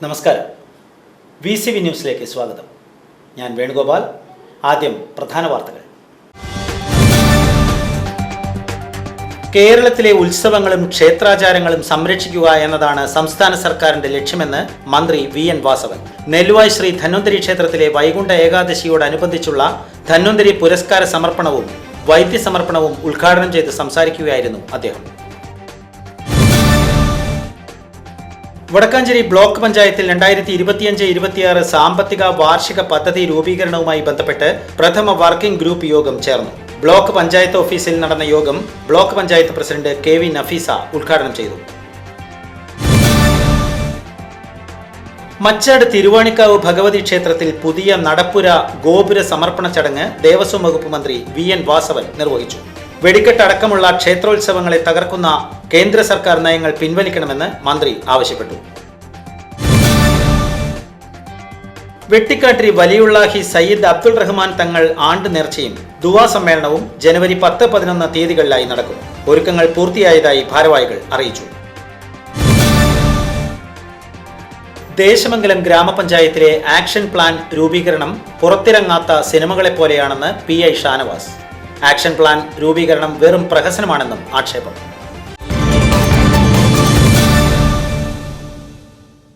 നമസ്കാരം. VCV ന്യൂസിലേക്ക് സ്വാഗതം. ഞാൻ വേണുഗോപാൽ. ആദ്യം പ്രധാന വാർത്തകൾ. കേരളത്തിലെ ഉത്സവങ്ങളും ക്ഷേത്രാചാരങ്ങളും സംരക്ഷിക്കുക എന്നതാണ് സംസ്ഥാന സർക്കാരിന്റെ ലക്ഷ്യമെന്ന് മന്ത്രി VN വാസവൻ. നെല്ലുവായ് ശ്രീ ധന്വന്തരി ക്ഷേത്രത്തിലെ വൈകുണ്ഠ ഏകാദശിയോടനുബന്ധിച്ചുള്ള ധന്വന്തരി പുരസ്കാര സമർപ്പണവും വൈദ്യസമർപ്പണവും ഉദ്ഘാടനം ചെയ്ത് സംസാരിക്കുകയായിരുന്നു അദ്ദേഹം. വടക്കാഞ്ചേരി ബ്ലോക്ക് പഞ്ചായത്തിൽ 2025-26 സാമ്പത്തിക വാർഷിക പദ്ധതി രൂപീകരണവുമായി ബന്ധപ്പെട്ട് പ്രഥമ വർക്കിംഗ് ഗ്രൂപ്പ് യോഗം ചേർന്നു. ബ്ലോക്ക് പഞ്ചായത്ത് ഓഫീസിൽ നടന്ന യോഗം block panchayat president KV Nafeesa ഉദ്ഘാടനം ചെയ്തു. മച്ചാട് തിരുവാണിക്കാവ് ഭഗവതി ക്ഷേത്രത്തിൽ പുതിയ നടപ്പുര ഗോപുര സമർപ്പണ ചടങ്ങ് ദേവസ്വം വകുപ്പ് മന്ത്രി VN വാസവൻ നിർവഹിച്ചു. വെടിക്കെട്ടടക്കമുള്ള ക്ഷേത്രോത്സവങ്ങളെ തകർക്കുന്ന കേന്ദ്ര സർക്കാർ നയങ്ങൾ പിൻവലിക്കണമെന്ന് മന്ത്രി ആവശ്യപ്പെട്ടു. വെട്ടിക്കാട്ടിരി വലിയുള്ളാഹി സയ്യിദ് അബ്ദുൾ റഹ്മാൻ തങ്ങൾ ആണ്ട് നേർച്ചയും ദുവാ സമ്മേളനവും ജനുവരി 10-11 തീയതികളിലായി നടക്കും. ഒരുക്കങ്ങൾ പൂർത്തിയായതായി ഭാരവാഹികൾ അറിയിച്ചു. ദേശമംഗലം ഗ്രാമപഞ്ചായത്തിലെ ആക്ഷൻ പ്ലാൻ രൂപീകരണം പുറത്തിറങ്ങാത്ത സിനിമകളെപ്പോലെയാണെന്ന് PI ഷാനവാസ്. ആക്ഷൻ പ്ലാൻ രൂപീകരണം വെറും പ്രഹസനമാണെന്നും ആക്ഷേപം.